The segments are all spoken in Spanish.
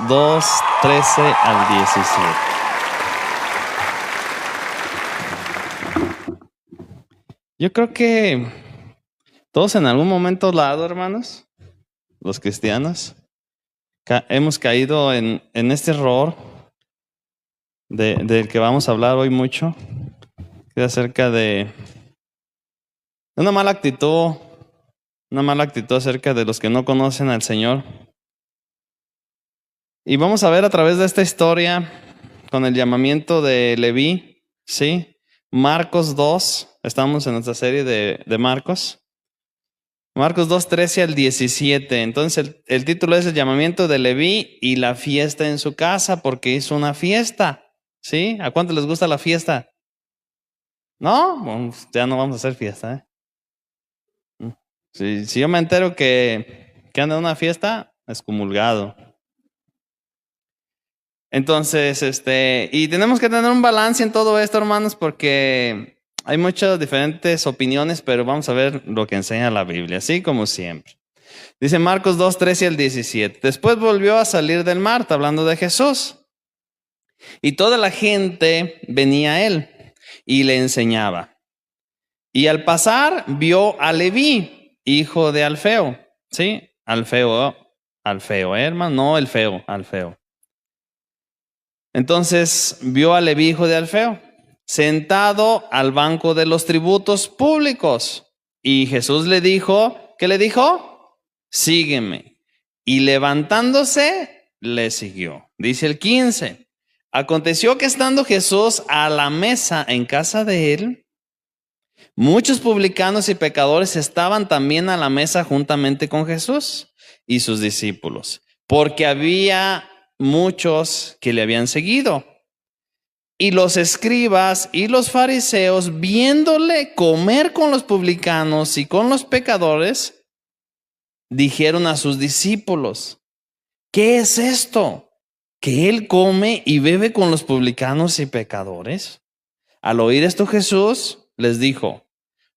2, 13 al 17. Yo creo que todos en algún momento dado, hermanos, los cristianos, hemos caído en este error del que vamos a hablar hoy mucho, que es acerca de una mala actitud acerca de los que no conocen al Señor. Y vamos a ver a través de esta historia, con el llamamiento de Leví, ¿sí? Marcos 2, estamos en nuestra serie de Marcos. Marcos 2, 13 al 17. Entonces el título es el llamamiento de Leví y la fiesta en su casa, porque hizo una fiesta, ¿sí? ¿A cuánto les gusta la fiesta? ¿No? Bueno, ya no vamos a hacer fiesta, ¿eh? Si yo me entero que anda en una fiesta, excomulgado. Entonces, y tenemos que tener un balance en todo esto, hermanos, porque hay muchas diferentes opiniones, pero vamos a ver lo que enseña la Biblia, así como siempre. Dice Marcos 2, 13 al 17. Después volvió a salir del mar, está hablando de Jesús. Y toda la gente venía a él y le enseñaba. Y al pasar vio a Leví, hijo de Alfeo. ¿Sí? Alfeo, hermano, no el feo, Alfeo. Entonces vio a Leví, hijo de Alfeo, sentado al banco de los tributos públicos. Y Jesús le dijo, ¿qué le dijo? Sígueme. Y levantándose, le siguió. Dice el 15. Aconteció que estando Jesús a la mesa en casa de él, muchos publicanos y pecadores estaban también a la mesa juntamente con Jesús y sus discípulos, porque había muchos que le habían seguido. Y los escribas y los fariseos, viéndole comer con los publicanos y con los pecadores, dijeron a sus discípulos, ¿qué es esto? ¿Que él come y bebe con los publicanos y pecadores? Al oír esto, Jesús les dijo,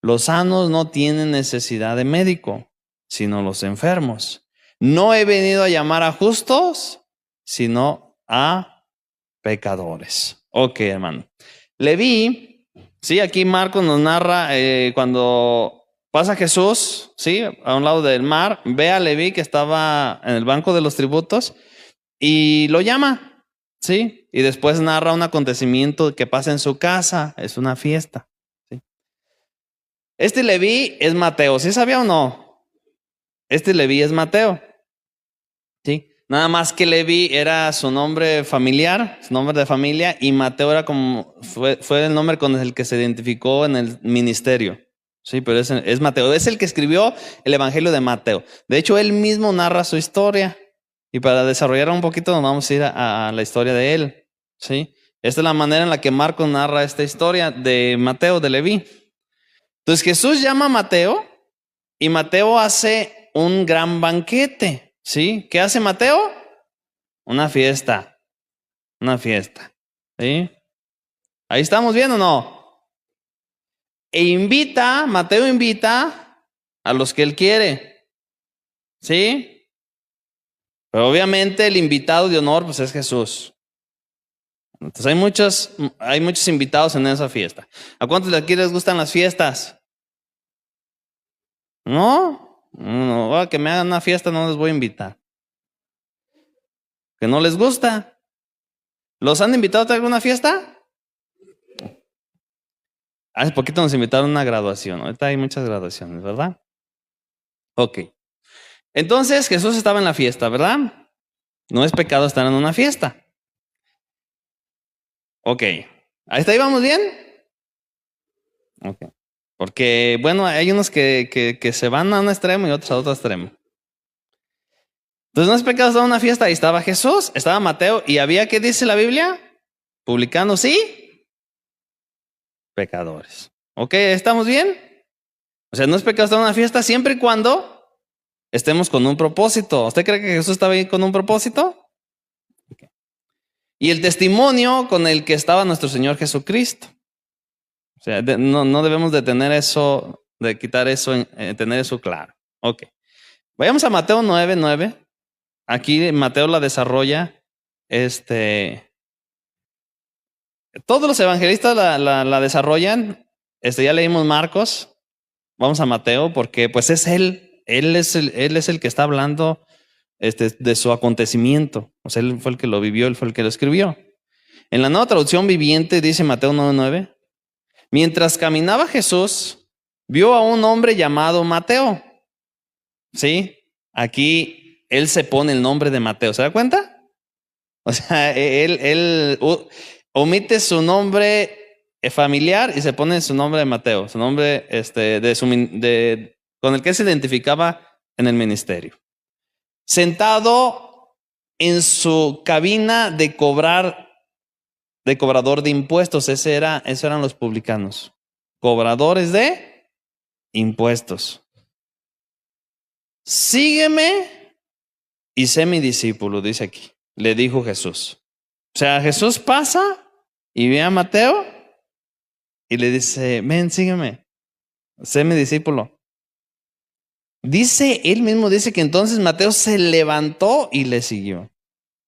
los sanos no tienen necesidad de médico, sino los enfermos. No he venido a llamar a justos, sino a pecadores. Ok, hermano. Leví, sí, aquí Marcos nos narra cuando pasa Jesús, sí, a un lado del mar, ve a Leví que estaba en el banco de los tributos y lo llama, sí, y después narra un acontecimiento que pasa en su casa, es una fiesta, sí. Este Leví es Mateo, ¿sí sabía o no? Este Leví es Mateo, sí. Nada más que Leví era su nombre familiar, su nombre de familia, y Mateo era como fue el nombre con el que se identificó en el ministerio. Sí, pero es Mateo, es el que escribió el Evangelio de Mateo. De hecho, él mismo narra su historia. Y para desarrollar un poquito nos vamos a ir a la historia de él. ¿Sí? Esta es la manera en la que Marcos narra esta historia de Mateo, de Leví. Entonces Jesús llama a Mateo y Mateo hace un gran banquete. ¿Sí? ¿Qué hace Mateo? Una fiesta. Una fiesta. ¿Sí? ¿Ahí estamos bien o no? Mateo invita a los que él quiere. ¿Sí? Pero obviamente el invitado de honor pues es Jesús. Entonces hay muchos invitados en esa fiesta. ¿A cuántos de aquí les gustan las fiestas? No, que me hagan una fiesta no les voy a invitar. Que no les gusta. ¿Los han invitado a alguna fiesta? Hace poquito nos invitaron a una graduación. Ahorita hay muchas graduaciones, ¿verdad? Ok. Entonces Jesús estaba en la fiesta, ¿verdad? No es pecado estar en una fiesta. Ok. ¿Hasta ahí vamos bien? Ok. Porque, bueno, hay unos que se van a un extremo y otros a otro extremo. Entonces no es pecado estar en una fiesta. Ahí estaba Jesús, estaba Mateo y había, ¿qué dice la Biblia? Publicanos y pecadores. Ok, ¿estamos bien? O sea, no es pecado estar en una fiesta siempre y cuando estemos con un propósito. ¿Usted cree que Jesús estaba ahí con un propósito? Okay. Y el testimonio con el que estaba nuestro Señor Jesucristo. O sea, no debemos de tener eso, de quitar eso, tener eso claro. Ok. Vayamos a Mateo 9:9. Aquí Mateo la desarrolla. Todos los evangelistas la desarrollan. Ya leímos Marcos. Vamos a Mateo porque pues es él. Él es el que está hablando de su acontecimiento. O sea, él fue el que lo vivió, él fue el que lo escribió. En la Nueva Traducción Viviente dice Mateo 9:9. Mientras caminaba Jesús, vio a un hombre llamado Mateo. ¿Sí? Aquí él se pone el nombre de Mateo. ¿Se da cuenta? O sea, él omite su nombre familiar y se pone su nombre de Mateo, su nombre con el que se identificaba en el ministerio. Sentado en su cabina de cobrador de impuestos. Esos eran los publicanos, cobradores de impuestos. Sígueme y sé mi discípulo, dice aquí. Le dijo Jesús. O sea, Jesús pasa y ve a Mateo y le dice, ven, sígueme, sé mi discípulo. Él mismo dice que entonces Mateo se levantó y le siguió.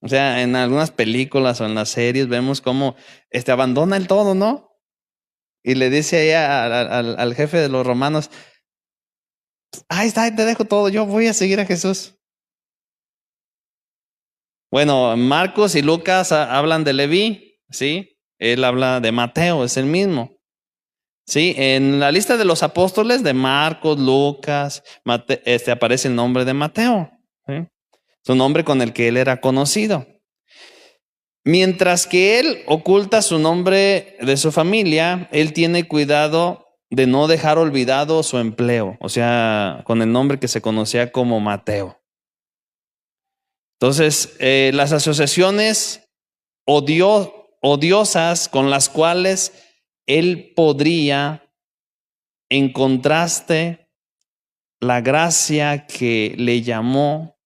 O sea, en algunas películas o en las series vemos cómo abandona el todo, ¿no? Y le dice ahí al jefe de los romanos, ahí está, te dejo todo, yo voy a seguir a Jesús. Bueno, Marcos y Lucas hablan de Leví, ¿sí? Él habla de Mateo, es el mismo. Sí, en la lista de los apóstoles de Marcos, Lucas, aparece el nombre de Mateo, ¿sí? Su nombre con el que él era conocido. Mientras que él oculta su nombre de su familia, él tiene cuidado de no dejar olvidado su empleo, o sea, con el nombre que se conocía como Mateo. Entonces, las asociaciones odiosas con las cuales él podría, en contraste, la gracia que le llamó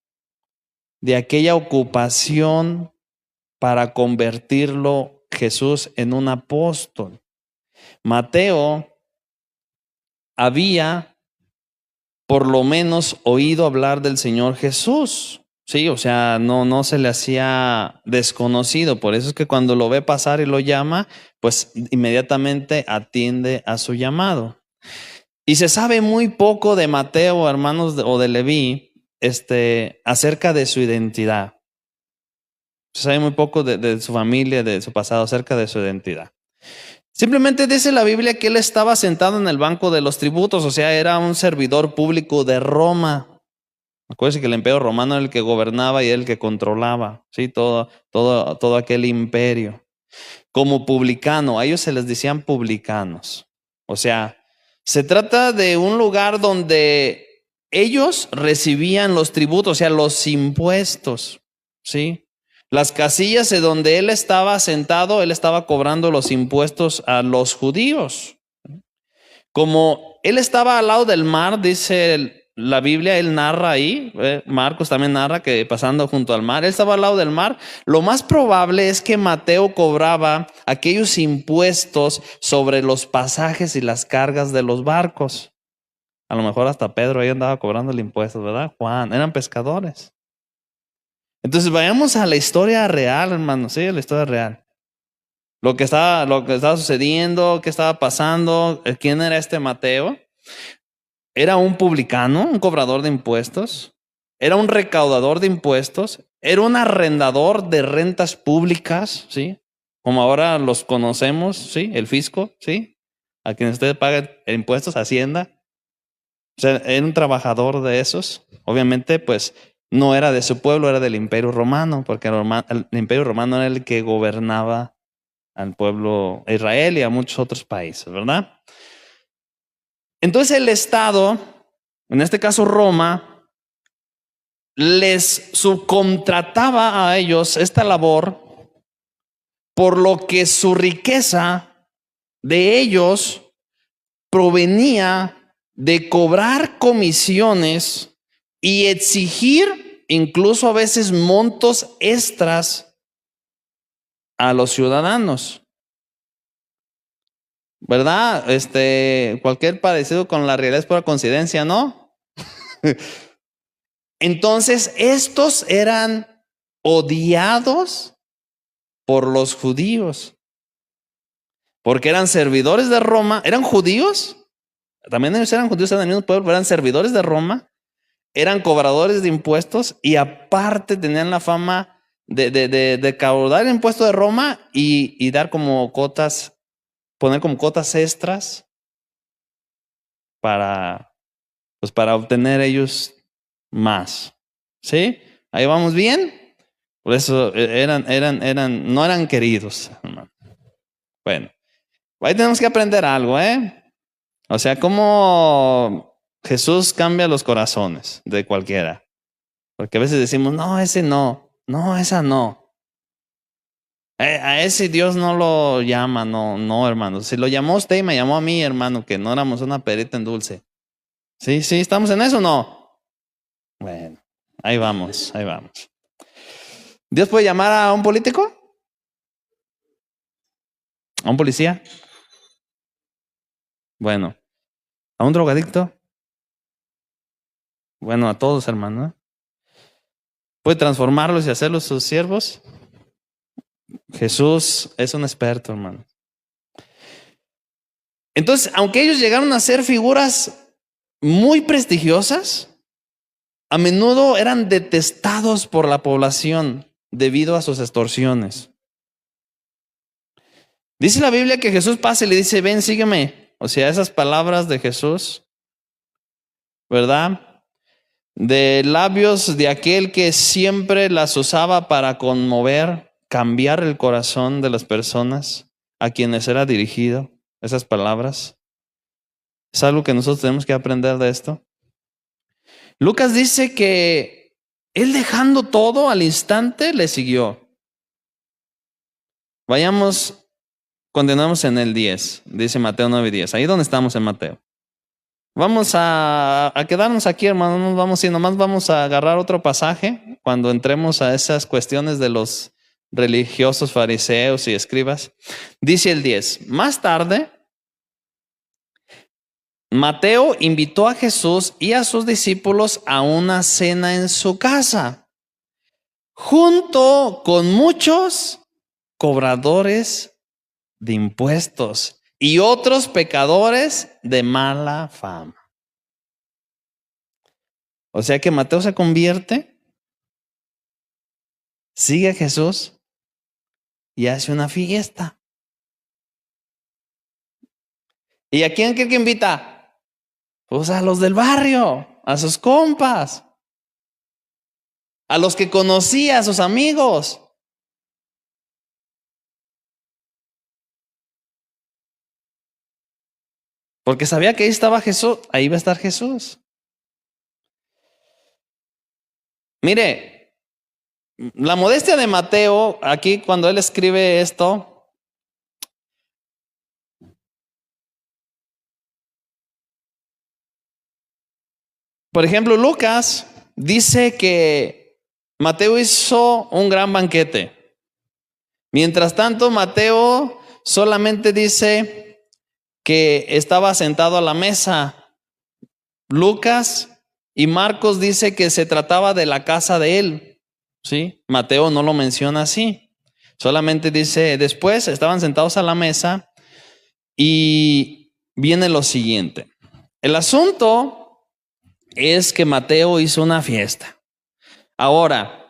de aquella ocupación para convertirlo Jesús en un apóstol. Mateo había por lo menos oído hablar del Señor Jesús. Sí, o sea, no se le hacía desconocido. Por eso es que cuando lo ve pasar y lo llama, pues inmediatamente atiende a su llamado. Y se sabe muy poco de Mateo, hermanos, o de Leví, acerca de su identidad. Se sabe muy poco de su familia, de su pasado, acerca de su identidad. Simplemente dice la Biblia que él estaba sentado en el banco de los tributos, o sea, era un servidor público de Roma. Acuérdense que el imperio romano era el que gobernaba y era el que controlaba, ¿sí? Todo aquel imperio. Como publicano, a ellos se les decían publicanos. O sea, se trata de un lugar donde ellos recibían los tributos, o sea, los impuestos, ¿sí? Las casillas en donde él estaba sentado, él estaba cobrando los impuestos a los judíos. Como él estaba al lado del mar, dice la Biblia, él narra ahí, Marcos también narra que pasando junto al mar, él estaba al lado del mar. Lo más probable es que Mateo cobraba aquellos impuestos sobre los pasajes y las cargas de los barcos. A lo mejor hasta Pedro ahí andaba cobrando el impuesto, ¿verdad? Juan, eran pescadores. Entonces vayamos a la historia real, hermano, sí, la historia real. Lo que estaba sucediendo, qué estaba pasando, quién era este Mateo. Era un publicano, un cobrador de impuestos, era un recaudador de impuestos, era un arrendador de rentas públicas, ¿sí? Como ahora los conocemos, ¿sí? El fisco, ¿sí? A quienes ustedes pagan impuestos, Hacienda. O sea, era un trabajador de esos. Obviamente, pues, no era de su pueblo, era del Imperio Romano, porque el Imperio Romano era el que gobernaba al pueblo de Israel y a muchos otros países, ¿verdad? Entonces el Estado, en este caso Roma, les subcontrataba a ellos esta labor, por lo que su riqueza de ellos provenía de cobrar comisiones y exigir incluso a veces montos extras a los ciudadanos. ¿Verdad? Cualquier parecido con la realidad es pura coincidencia, ¿no? Entonces, estos eran odiados por los judíos, porque eran servidores de Roma, eran judíos, también ellos eran judíos, eran del mismo pueblo, pero eran servidores de Roma, eran cobradores de impuestos y aparte tenían la fama de caudar el impuesto de Roma y dar como cotas, poner como cotas extras para obtener ellos más. ¿Sí? Ahí vamos bien. Por eso no eran queridos, hermano. Bueno, ahí tenemos que aprender algo, ¿eh? O sea, cómo Jesús cambia los corazones de cualquiera. Porque a veces decimos, no, ese no, esa no. A ese Dios no lo llama, no, hermano. Si lo llamó usted y me llamó a mí, hermano, que no éramos una perita en dulce. ¿Sí, estamos en eso o no? Bueno, ahí vamos. ¿Dios puede llamar a un político? ¿A un policía? Bueno, ¿a un drogadicto? Bueno, a todos, hermano. ¿Puede transformarlos y hacerlos sus siervos? Jesús es un experto, hermano. Entonces, aunque ellos llegaron a ser figuras muy prestigiosas, a menudo eran detestados por la población debido a sus extorsiones. Dice la Biblia que Jesús pasa y le dice, ven, sígueme. O sea, esas palabras de Jesús, ¿verdad? De labios de aquel que siempre las usaba para conmover, cambiar el corazón de las personas a quienes era dirigido. Esas palabras. Es algo que nosotros tenemos que aprender de esto. Lucas dice que él, dejando todo al instante, le siguió. Continuamos en el 10, dice Mateo 9:10, ahí donde estamos en Mateo. Vamos a quedarnos aquí, hermano, no nos vamos y nomás vamos a agarrar otro pasaje cuando entremos a esas cuestiones de los religiosos, fariseos y escribas. Dice el 10, más tarde, Mateo invitó a Jesús y a sus discípulos a una cena en su casa, junto con muchos cobradores de impuestos y otros pecadores de mala fama. O sea que Mateo se convierte, sigue a Jesús y hace una fiesta. ¿Y a quién cree que invita? Pues a los del barrio, a sus compas, a los que conocía, a sus amigos. Porque sabía que ahí estaba Jesús, ahí va a estar Jesús. Mire, la modestia de Mateo, aquí cuando él escribe esto, por ejemplo, Lucas dice que Mateo hizo un gran banquete. Mientras tanto, Mateo solamente dice que estaba sentado a la mesa. Lucas y Marcos dice que se trataba de la casa de él. ¿Sí? Mateo no lo menciona así. Solamente dice, después estaban sentados a la mesa y viene lo siguiente. El asunto es que Mateo hizo una fiesta. Ahora,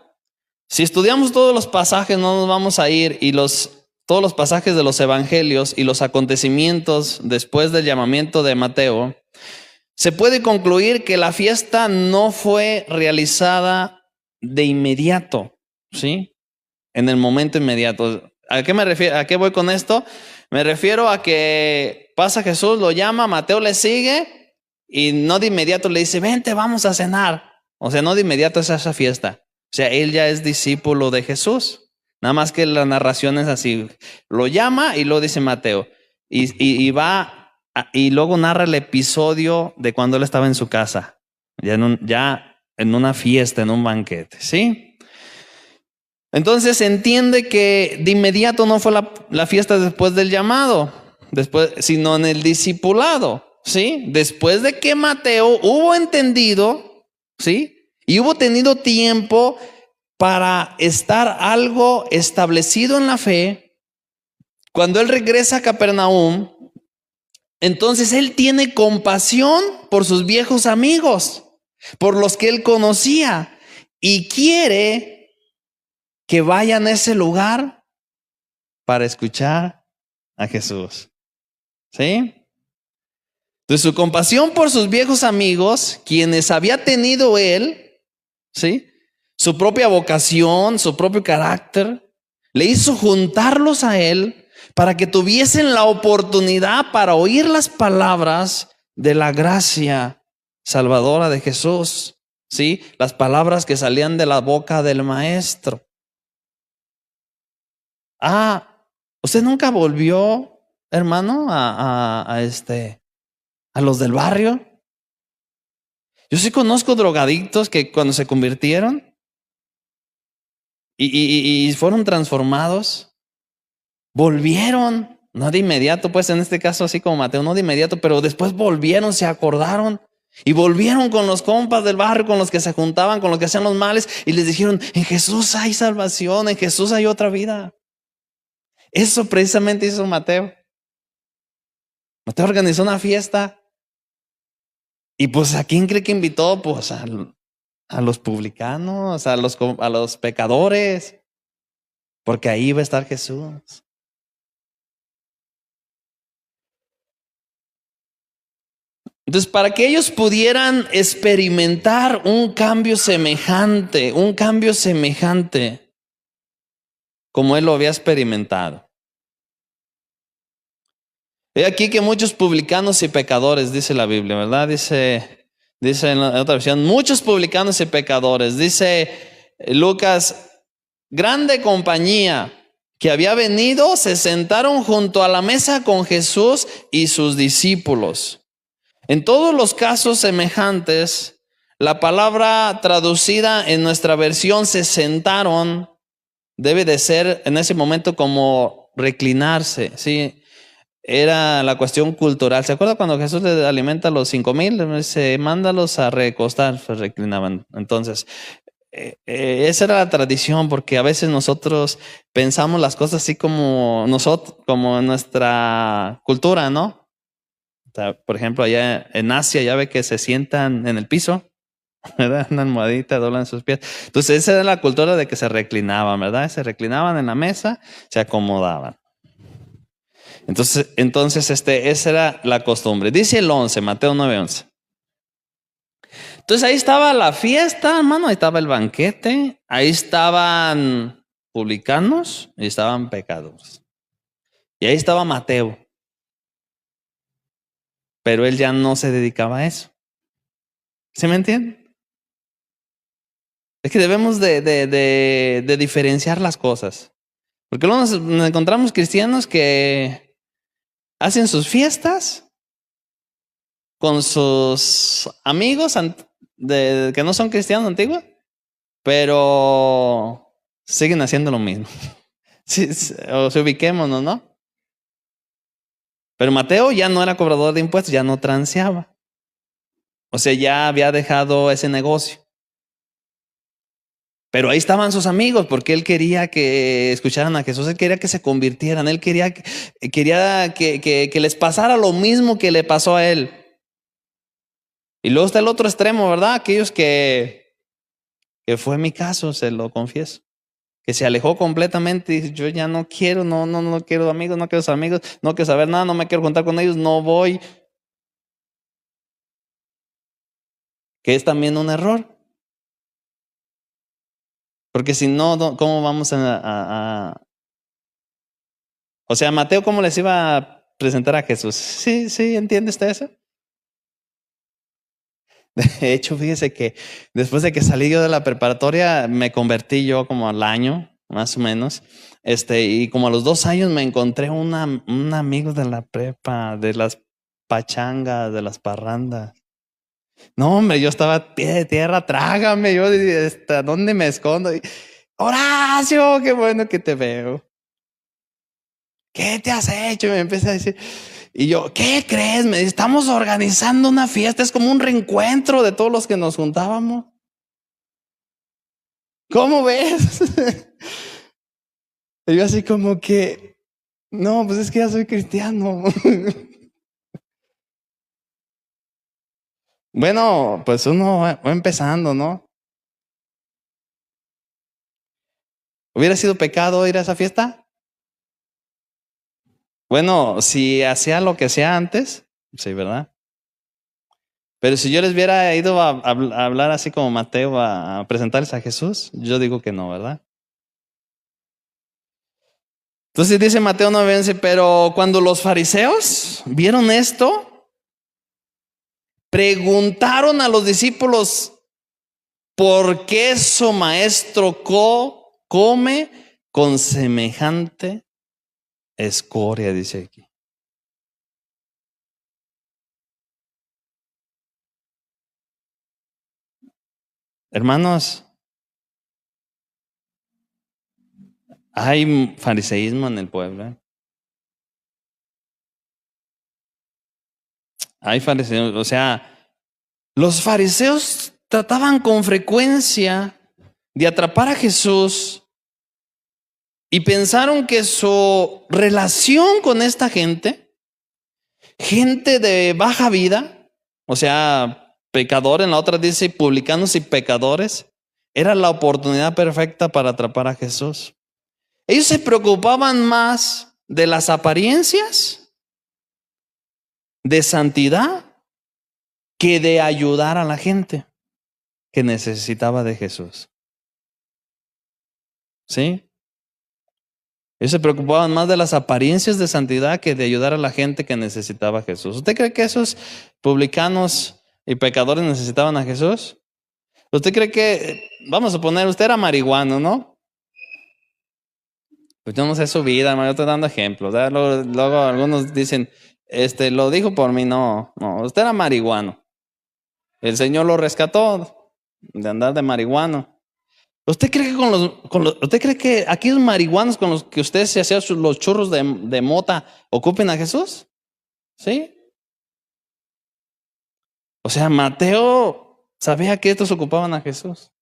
si estudiamos todos los pasajes, no nos vamos a ir y todos los pasajes de los evangelios y los acontecimientos después del llamamiento de Mateo, se puede concluir que la fiesta no fue realizada de inmediato, ¿sí? En el momento inmediato. ¿A qué me refiero? ¿A qué voy con esto? Me refiero a que pasa Jesús, lo llama, Mateo le sigue y no de inmediato le dice, vente, vamos a cenar. O sea, no de inmediato es esa fiesta. O sea, él ya es discípulo de Jesús. Nada más que la narración es así. Lo llama y lo dice Mateo. Y luego narra el episodio de cuando él estaba en su casa. Ya en una fiesta, en un banquete, ¿sí? Entonces entiende que de inmediato no fue la fiesta después del llamado, sino en el discipulado, ¿sí? Después de que Mateo hubo entendido, ¿sí? Y hubo tenido tiempo para estar algo establecido en la fe, cuando él regresa a Capernaum, entonces él tiene compasión por sus viejos amigos, por los que él conocía, y quiere que vayan a ese lugar para escuchar a Jesús. ¿Sí? Entonces su compasión por sus viejos amigos, quienes había tenido él, ¿sí? Su propia vocación, su propio carácter, le hizo juntarlos a él para que tuviesen la oportunidad para oír las palabras de la gracia salvadora de Jesús, ¿sí? Las palabras que salían de la boca del maestro. ¿Usted nunca volvió, hermano, a los del barrio? Yo sí conozco drogadictos que cuando se convirtieron y fueron transformados, volvieron, no de inmediato, pues en este caso así como Mateo, no de inmediato, pero después volvieron, se acordaron y volvieron con los compas del barrio, con los que se juntaban, con los que hacían los males, y les dijeron: en Jesús hay salvación, en Jesús hay otra vida. Eso precisamente hizo Mateo. Mateo organizó una fiesta y pues ¿a quién cree que invitó? Pues a los publicanos, a los pecadores, porque ahí va a estar Jesús. Entonces, para que ellos pudieran experimentar un cambio semejante como él lo había experimentado. He aquí que muchos publicanos y pecadores, dice la Biblia, ¿verdad? Dice en otra versión, muchos publicanos y pecadores. Dice Lucas: grande compañía que había venido se sentaron junto a la mesa con Jesús y sus discípulos. En todos los casos semejantes, la palabra traducida en nuestra versión se sentaron debe de ser en ese momento como reclinarse, ¿sí? Era la cuestión cultural. ¿Se acuerda cuando Jesús le alimenta a los 5,000? Se mándalos a recostar, pues reclinaban. Entonces, esa era la tradición, porque a veces nosotros pensamos las cosas así como como en nuestra cultura, ¿no? O sea, por ejemplo, allá en Asia ya ve que se sientan en el piso, ¿verdad? Una almohadita, doblan sus pies. Entonces esa era la cultura de que se reclinaban, ¿verdad? Se reclinaban en la mesa, se acomodaban. Entonces esa era la costumbre. Dice el 11, Mateo 9:11. Entonces ahí estaba la fiesta, hermano, ahí estaba el banquete, ahí estaban publicanos y estaban pecadores. Y ahí estaba Mateo. Pero él ya no se dedicaba a eso. ¿Sí me entienden? Es que debemos de diferenciar las cosas. Porque luego nos encontramos cristianos que hacen sus fiestas con sus amigos que no son cristianos antiguos, pero siguen haciendo lo mismo. O se ubiquémonos, ¿no? Pero Mateo ya no era cobrador de impuestos, ya no transeaba. O sea, ya había dejado ese negocio. Pero ahí estaban sus amigos, porque él quería que escucharan a Jesús, él quería que se convirtieran, él quería que les pasara lo mismo que le pasó a él. Y luego está el otro extremo, ¿verdad? Aquellos que fue mi caso, se lo confieso, que se alejó completamente y dice: yo ya no quiero, no quiero amigos, no quiero amigos, no quiero saber nada, no me quiero juntar con ellos, no voy. Que es también un error. Porque si no, ¿cómo vamos O sea, Mateo, ¿cómo les iba a presentar a Jesús? Sí, ¿entiende usted eso? De hecho, fíjese que después de que salí yo de la preparatoria, me convertí yo como al año, más o menos. Y como a los 2 años me encontré un amigo de la prepa, de las pachangas, de las parrandas. No, hombre, yo estaba a pie de tierra, trágame, yo, ¿hasta dónde me escondo? Horacio, qué bueno que te veo. ¿Qué te has hecho? Y me empecé a decir, y yo, ¿qué crees? Me dice, estamos organizando una fiesta, es como un reencuentro de todos los que nos juntábamos. ¿Cómo ves? Y yo así como que, no, pues es que ya soy cristiano. Bueno, pues uno va empezando, ¿no? ¿Hubiera sido pecado ir a esa fiesta? Bueno, si hacía lo que hacía antes, sí, ¿verdad? Pero si yo les hubiera ido a hablar así como Mateo, a presentarles a Jesús, yo digo que no, ¿verdad? Entonces dice Mateo 9:11, pero cuando los fariseos vieron esto, preguntaron a los discípulos, ¿por qué su maestro come con semejante escoria? Dice aquí. Hermanos, hay fariseísmo en el pueblo, ¿eh? Hay fariseos, o sea, los fariseos trataban con frecuencia de atrapar a Jesús y pensaron que su relación con esta gente, gente de baja vida, o sea, pecador, en la otra dice publicanos y pecadores, era la oportunidad perfecta para atrapar a Jesús. Ellos se preocupaban más de las apariencias, de santidad, que de ayudar a la gente que necesitaba de Jesús. ¿Sí? Ellos se preocupaban más de las apariencias de santidad que de ayudar a la gente que necesitaba a Jesús. ¿Usted cree que esos publicanos y pecadores necesitaban a Jesús? ¿Usted cree que, vamos a suponer, usted era marihuano, ¿no? Pues yo no sé su vida, yo estoy dando ejemplos. Luego algunos dicen, lo dijo por mí, no, usted era marihuano. El Señor lo rescató de andar de marihuano. ¿Usted cree que usted cree que aquellos marihuanos con los que usted se hacía los churros de mota ocupen a Jesús? ¿Sí? O sea, Mateo sabía que estos ocupaban a Jesús.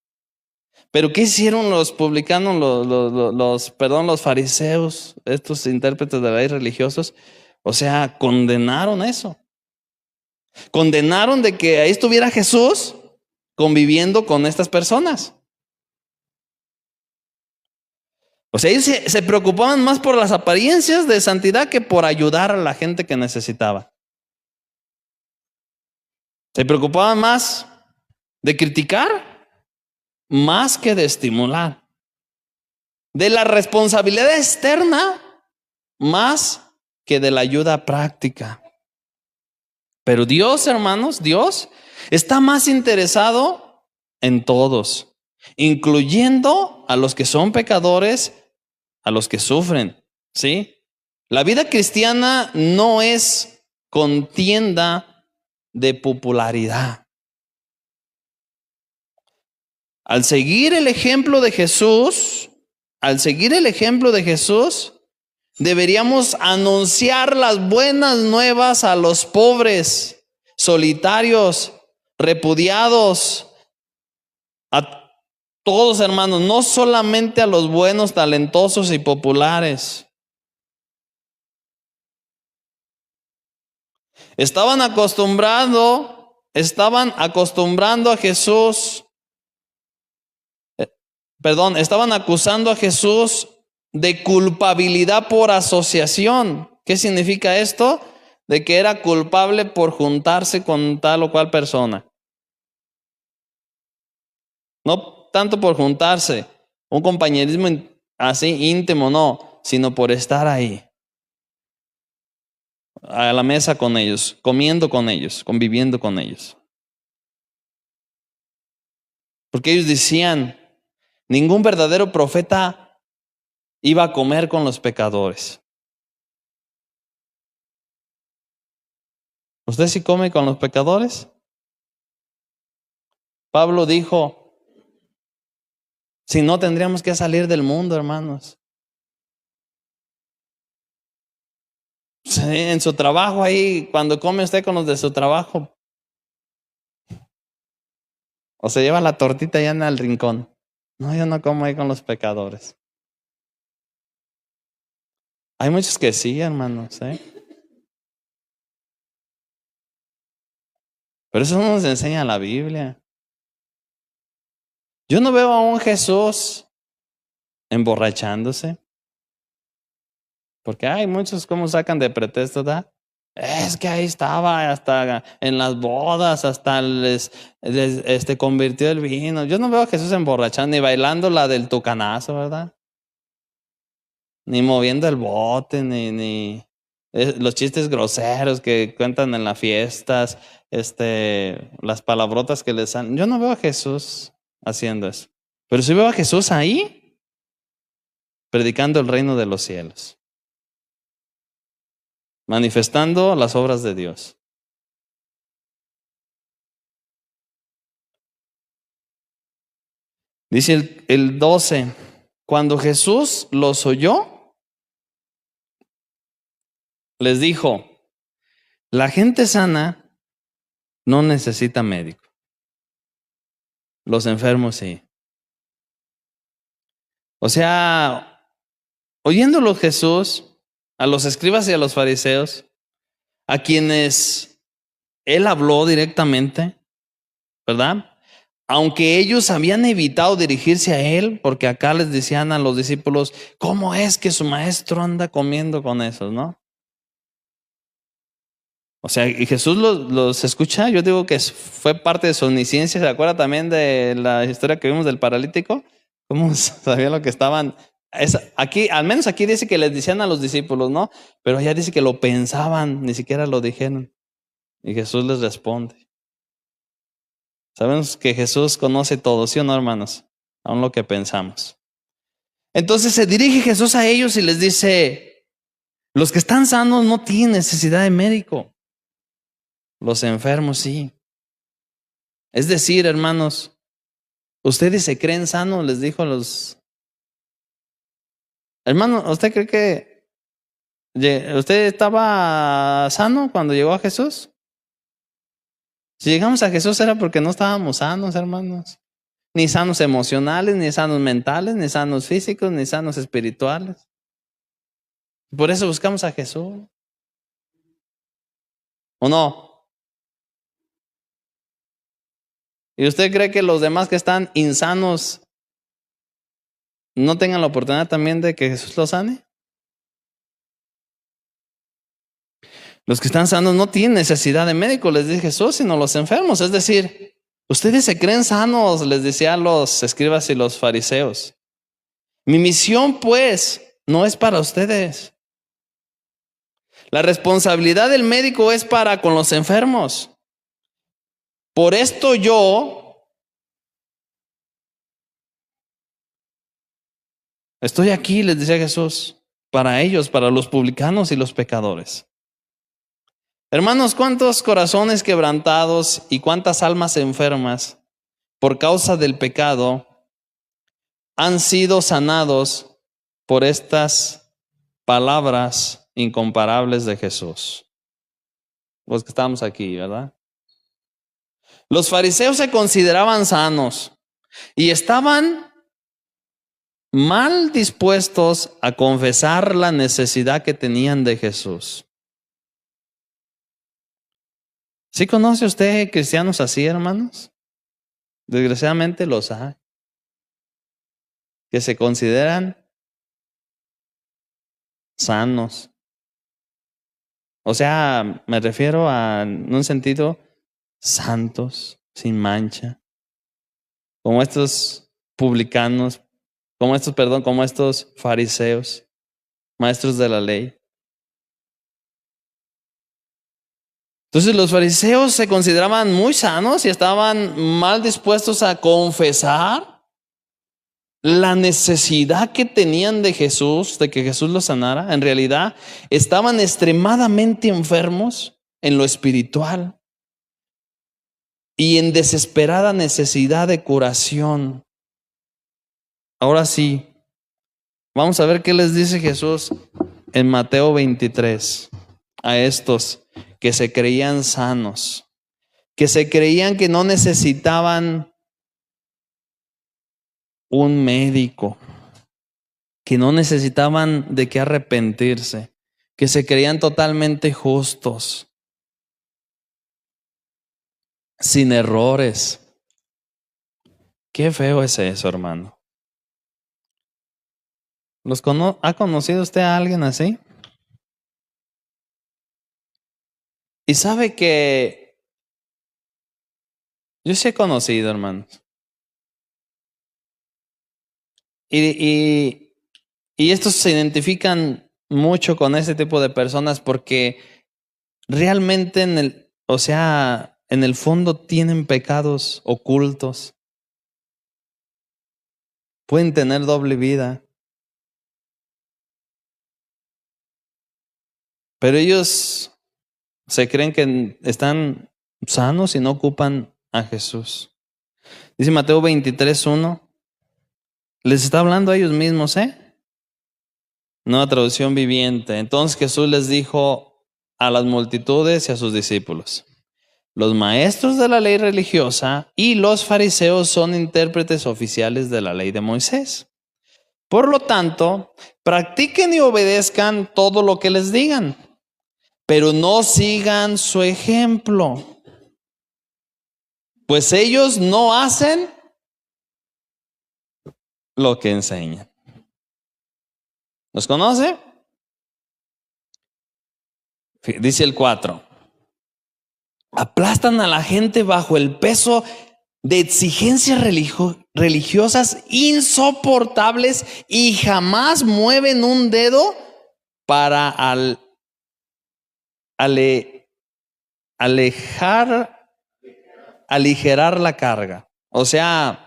Pero ¿qué hicieron los publicanos, los fariseos, estos intérpretes de la ley religiosos? O sea, condenaron eso. Condenaron de que ahí estuviera Jesús conviviendo con estas personas. O sea, ellos se preocupaban más por las apariencias de santidad que por ayudar a la gente que necesitaba. Se preocupaban más de criticar más que de estimular. De la responsabilidad externa más que de la ayuda práctica. Pero Dios, hermanos, Dios está más interesado en todos, incluyendo a los que son pecadores, a los que sufren, ¿sí? La vida cristiana no es contienda de popularidad. Al seguir el ejemplo de Jesús, deberíamos anunciar las buenas nuevas a los pobres, solitarios, repudiados, a todos, hermanos, no solamente a los buenos, talentosos y populares. Estaban acostumbrando a Jesús, estaban acusando a Jesús de culpabilidad por asociación. ¿Qué significa esto? De que era culpable por juntarse con tal o cual persona. No tanto por juntarse, un compañerismo así íntimo, no, sino por estar ahí, a la mesa con ellos, comiendo con ellos, conviviendo con ellos. Porque ellos decían, ningún verdadero profeta iba a comer con los pecadores. ¿Usted sí come con los pecadores? Pablo dijo, si no tendríamos que salir del mundo, hermanos. Sí, en su trabajo ahí, cuando come usted con los de su trabajo, o se lleva la tortita allá en el rincón. No, yo no como ahí con los pecadores. Hay muchos que sí, hermanos, ¿eh? Pero eso no nos enseña la Biblia. Yo no veo a un Jesús emborrachándose. Porque hay muchos como sacan de pretexto, ¿verdad? Es que ahí estaba hasta en las bodas, hasta les convirtió el vino. Yo no veo a Jesús emborrachando ni bailando la del tucanazo, ¿verdad? Ni moviendo el bote, ni los chistes groseros que cuentan en las fiestas, las palabrotas que les dan. Yo no veo a Jesús haciendo eso. Pero sí veo a Jesús ahí predicando el reino de los cielos, manifestando las obras de Dios. Dice el 12, cuando Jesús los oyó, les dijo, la gente sana no necesita médico, los enfermos sí. O sea, oyéndolo Jesús, a los escribas y a los fariseos, a quienes él habló directamente, ¿verdad? Aunque ellos habían evitado dirigirse a él, porque acá les decían a los discípulos, ¿cómo es que su maestro anda comiendo con esos, no? O sea, y Jesús los escucha. Yo digo que fue parte de su omnisciencia. ¿Se acuerda también de la historia que vimos del paralítico? ¿Cómo sabían lo que estaban? Aquí, al menos aquí dice que les decían a los discípulos, ¿no? Pero allá dice que lo pensaban, ni siquiera lo dijeron. Y Jesús les responde. Sabemos que Jesús conoce todo, ¿sí o no, hermanos? Aún lo que pensamos. Entonces se dirige Jesús a ellos y les dice, los que están sanos no tienen necesidad de médico. Los enfermos sí. Es decir, hermanos, ustedes se creen sanos, les dijo a los... Hermano, ¿usted cree que usted estaba sano cuando llegó a Jesús? Si llegamos a Jesús era porque no estábamos sanos, hermanos. Ni sanos emocionales, ni sanos mentales, ni sanos físicos, ni sanos espirituales. Por eso buscamos a Jesús. ¿O no? ¿Y usted cree que los demás que están insanos no tengan la oportunidad también de que Jesús los sane? Los que están sanos no tienen necesidad de médico, les dice Jesús, sino los enfermos. Es decir, ustedes se creen sanos, les decía a los escribas y los fariseos. Mi misión, pues, no es para ustedes. La responsabilidad del médico es para con los enfermos. Por esto yo estoy aquí, les decía Jesús, para ellos, para los publicanos y los pecadores. Hermanos, ¿cuántos corazones quebrantados y cuántas almas enfermas por causa del pecado han sido sanados por estas palabras incomparables de Jesús? Los que estamos aquí, ¿verdad? Los fariseos se consideraban sanos y estaban mal dispuestos a confesar la necesidad que tenían de Jesús. ¿Sí conoce usted cristianos así, hermanos? Desgraciadamente los hay, que se consideran sanos. O sea, me refiero a, en un sentido, santos, sin mancha. Como estos publicanos, como estos fariseos, maestros de la ley. Entonces los fariseos se consideraban muy sanos y estaban mal dispuestos a confesar la necesidad que tenían de Jesús, de que Jesús los sanara. En realidad estaban extremadamente enfermos en lo espiritual. y en desesperada necesidad de curación. Ahora sí, vamos a ver qué les dice Jesús en Mateo 23 a estos que se creían sanos, que se creían que no necesitaban un médico, que no necesitaban de qué arrepentirse, que se creían totalmente justos, sin errores. Qué feo es eso, hermano. ¿Ha conocido usted a alguien así? Y sabe que yo sí he conocido, hermanos. Y estos se identifican mucho con ese tipo de personas porque realmente en el fondo tienen pecados ocultos. Pueden tener doble vida. Pero ellos se creen que están sanos y no ocupan a Jesús. Dice Mateo 23:1. Les está hablando a ellos mismos, Nueva traducción viviente. Entonces Jesús les dijo a las multitudes y a sus discípulos: los maestros de la ley religiosa y los fariseos son intérpretes oficiales de la ley de Moisés. Por lo tanto, practiquen y obedezcan todo lo que les digan, pero no sigan su ejemplo, pues ellos no hacen lo que enseñan. ¿Los conoce? Dice el 4. Aplastan a la gente bajo el peso de exigencias religiosas insoportables y jamás mueven un dedo para aligerar la carga. O sea,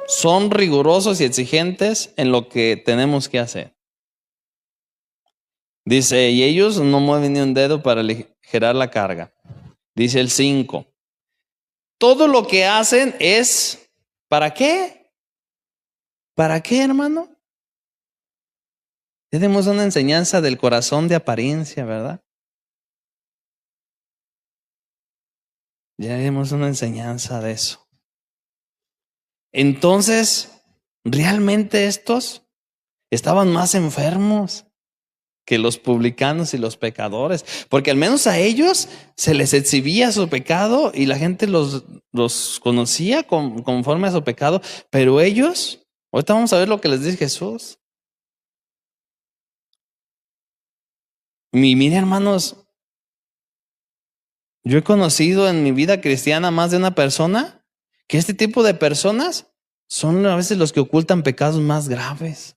son rigurosos y exigentes en lo que tenemos que hacer. Dice, y ellos no mueven ni un dedo para aligerar la carga. Dice el 5. Todo lo que hacen es, ¿para qué? ¿Para qué, hermano? Tenemos una enseñanza del corazón de apariencia, ¿verdad? Ya vimos una enseñanza de eso. Entonces, realmente estos estaban más enfermos que los publicanos y los pecadores, porque al menos a ellos se les exhibía su pecado y la gente los conocía conforme a su pecado, pero ellos, ahorita vamos a ver lo que les dice Jesús. Mire, hermanos, yo he conocido en mi vida cristiana más de una persona que este tipo de personas son a veces los que ocultan pecados más graves.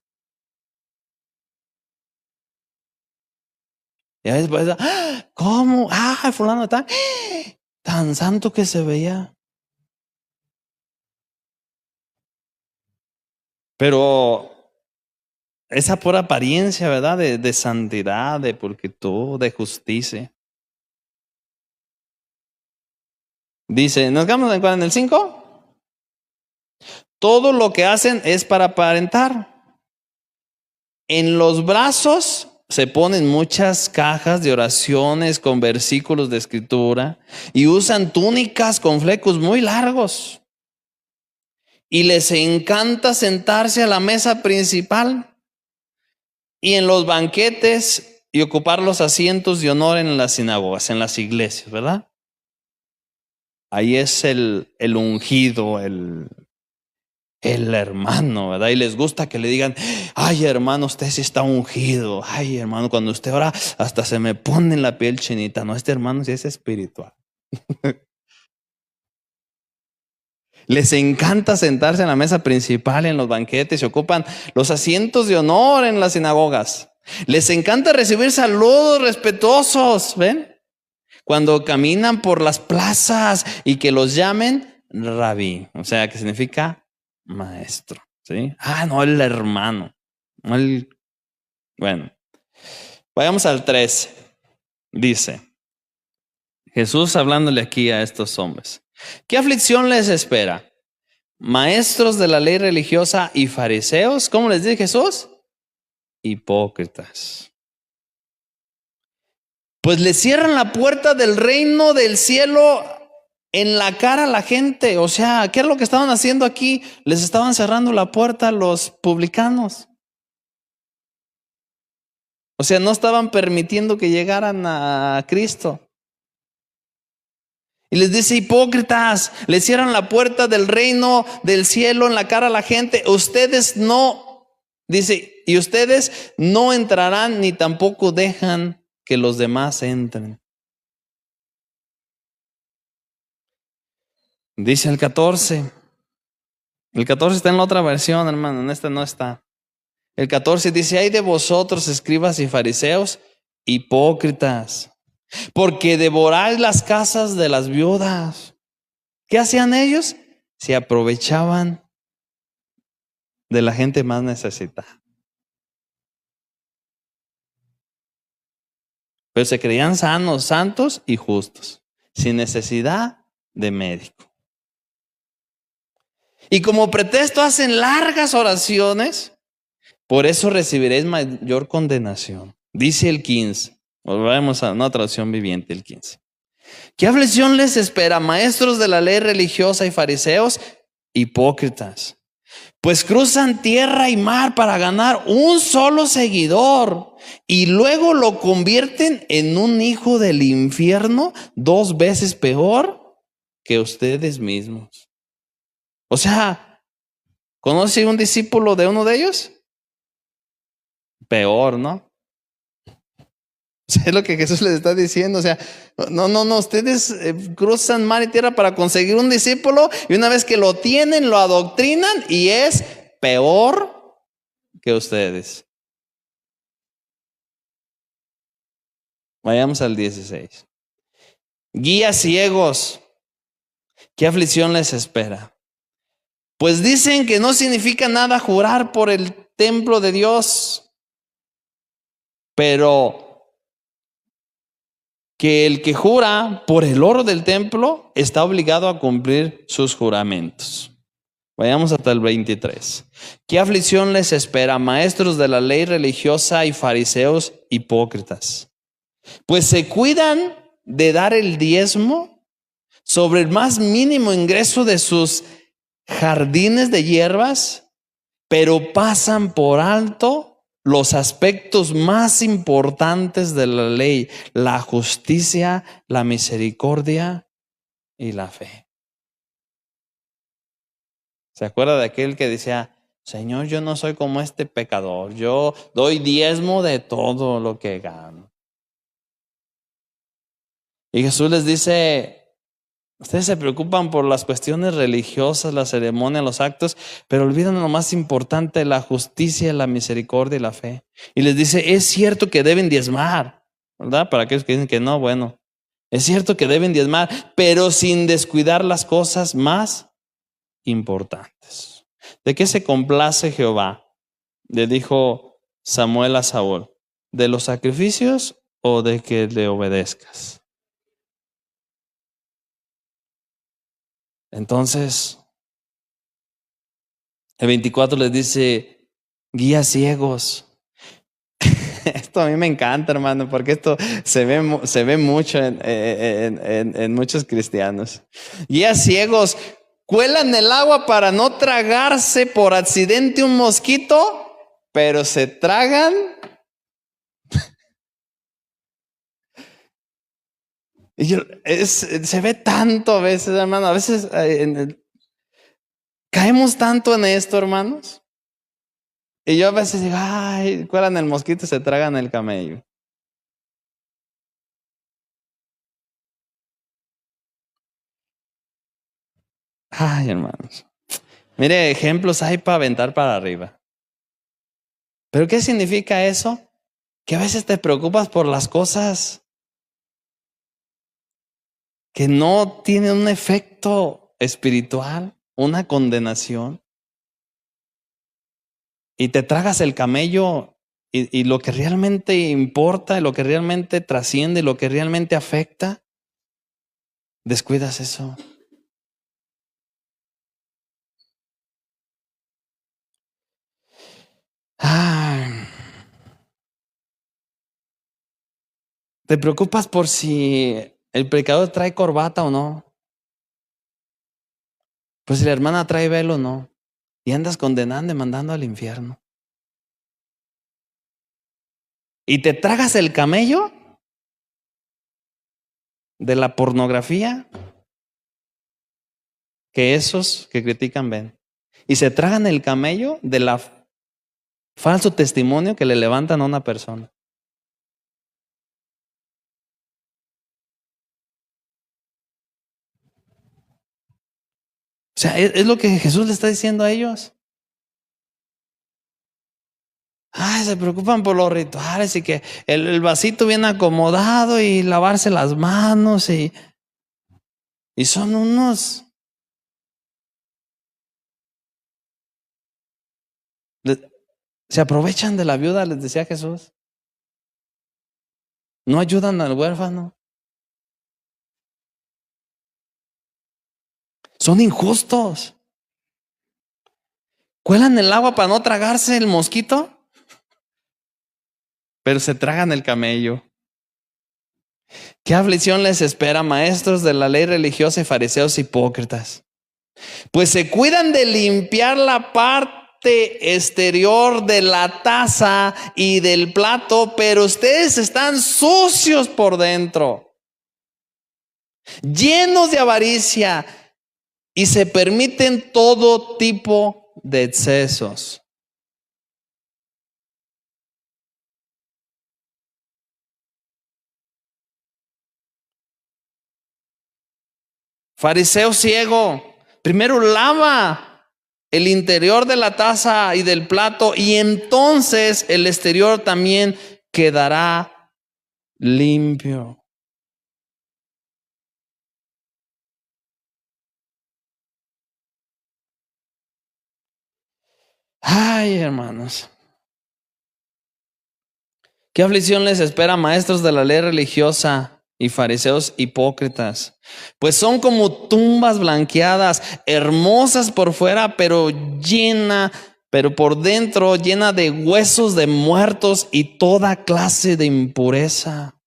Y a veces puedes decir, ¿cómo? Fulano está tan santo que se veía. Pero esa pura apariencia, ¿verdad? De santidad, de pulcritud, de justicia. Dice, ¿nos quedamos en el 5? Todo lo que hacen es para aparentar. En los brazos se ponen muchas cajas de oraciones con versículos de escritura y usan túnicas con flecos muy largos. Y les encanta sentarse a la mesa principal y en los banquetes y ocupar los asientos de honor en las sinagogas, en las iglesias, ¿verdad? Ahí es el ungido, el hermano, ¿verdad? Y les gusta que le digan, ay, hermano, usted sí está ungido. Ay, hermano, cuando usted ora, hasta se me pone en la piel chinita. No, este hermano sí es espiritual. Les encanta sentarse en la mesa principal, en los banquetes, y ocupan los asientos de honor en las sinagogas. Les encanta recibir saludos respetuosos, ¿ven? Cuando caminan por las plazas y que los llamen rabí, o sea, que significa maestro, ¿sí? No, el hermano. Bueno, vayamos al 3. Dice, Jesús hablándole aquí a estos hombres. ¿Qué aflicción les espera? Maestros de la ley religiosa y fariseos, ¿cómo les dice Jesús? Hipócritas. Pues le cierran la puerta del reino del cielo en la cara a la gente. O sea, ¿qué es lo que estaban haciendo aquí? Les estaban cerrando la puerta a los publicanos. O sea, no estaban permitiendo que llegaran a Cristo. Y les dice, hipócritas, le cierran la puerta del reino del cielo en la cara a la gente. Ustedes no, dice, y ustedes no entrarán ni tampoco dejan que los demás entren. Dice el 14. El 14 está en la otra versión, hermano, en esta no está. El 14 dice, ay de vosotros, escribas y fariseos, hipócritas, porque devoráis las casas de las viudas. ¿Qué hacían ellos? Se aprovechaban de la gente más necesitada. Pero se creían sanos, santos y justos, sin necesidad de médico. Y como pretexto hacen largas oraciones, por eso recibiréis mayor condenación. Dice el 15. Volvemos a una traducción viviente, el 15. ¿Qué aflicción les espera, maestros de la ley religiosa y fariseos? Hipócritas. Pues cruzan tierra y mar para ganar un solo seguidor y luego lo convierten en un hijo del infierno 2 veces peor que ustedes mismos. O sea, ¿conoce un discípulo de uno de ellos? Peor, ¿no? Es lo que Jesús les está diciendo. O sea, no, ustedes cruzan mar y tierra para conseguir un discípulo y una vez que lo tienen, lo adoctrinan y es peor que ustedes. Vayamos al 16. Guías ciegos, ¿qué aflicción les espera? Pues dicen que no significa nada jurar por el templo de Dios, pero que el que jura por el oro del templo está obligado a cumplir sus juramentos. Vayamos hasta el 23. ¿Qué aflicción les espera, maestros de la ley religiosa y fariseos hipócritas? Pues se cuidan de dar el diezmo sobre el más mínimo ingreso de sus jardines de hierbas, pero pasan por alto los aspectos más importantes de la ley: la justicia, la misericordia y la fe. ¿Se acuerda de aquel que decía, Señor, yo no soy como este pecador, yo doy diezmo de todo lo que gano? Y Jesús les dice, ustedes se preocupan por las cuestiones religiosas, la ceremonia, los actos, pero olvidan lo más importante, la justicia, la misericordia y la fe. Y les dice, es cierto que deben diezmar, ¿verdad? Para aquellos que dicen que no, bueno, es cierto que deben diezmar, pero sin descuidar las cosas más importantes. ¿De qué se complace Jehová? Le dijo Samuel a Saúl, ¿de los sacrificios o de que le obedezcas? Entonces, el 24 les dice, guías ciegos. Esto a mí me encanta, hermano, porque esto se ve mucho en muchos cristianos. Guías ciegos, cuelan el agua para no tragarse por accidente un mosquito, pero se tragan. Se ve tanto a veces, hermano, a veces caemos tanto en esto, hermanos. Y yo a veces digo, ay, cuelan el mosquito y se tragan el camello. Ay, hermanos. Mire, ejemplos hay para aventar para arriba. ¿Pero qué significa eso? Que a veces te preocupas por las cosas que no tienen un efecto espiritual, una condenación. Y te tragas el camello y lo que realmente importa, lo que realmente trasciende, lo que realmente afecta, Descuidas eso. Ay, te preocupas por si el predicador trae corbata o no. Pues si la hermana trae velo o no. Y andas condenando y mandando al infierno. Y te tragas el camello de la pornografía que esos que critican ven. Y se tragan el camello de la falso testimonio que le levantan a una persona. O sea, es lo que Jesús le está diciendo a ellos. Ay, se preocupan por los rituales y que el vasito bien acomodado y lavarse las manos y son unos... Se aprovechan de la viuda, les decía Jesús. No ayudan al huérfano. Son injustos. Cuelan el agua para no tragarse el mosquito, pero se tragan el camello. ¿Qué aflicción les espera, maestros de la ley religiosa y fariseos hipócritas? Pues se cuidan de limpiar la parte exterior de la taza y del plato, pero ustedes están sucios por dentro, llenos de avaricia, y se permiten todo tipo de excesos. Fariseo ciego, primero lava el interior de la taza y del plato, y entonces el exterior también quedará limpio. Ay, hermanos. ¿Qué aflicción les espera, maestros de la ley religiosa y fariseos hipócritas? Pues son como tumbas blanqueadas, hermosas por fuera, pero por dentro llena de huesos de muertos y toda clase de impureza.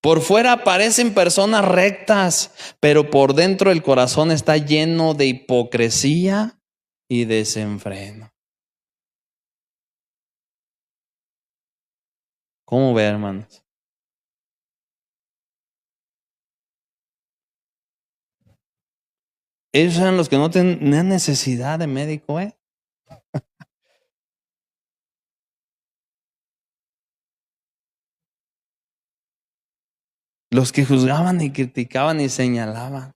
Por fuera parecen personas rectas, pero por dentro el corazón está lleno de hipocresía y desenfreno. ¿Cómo ve, hermanos? Ellos eran los que no tenían necesidad de médico, ¿eh? Los que juzgaban y criticaban y señalaban.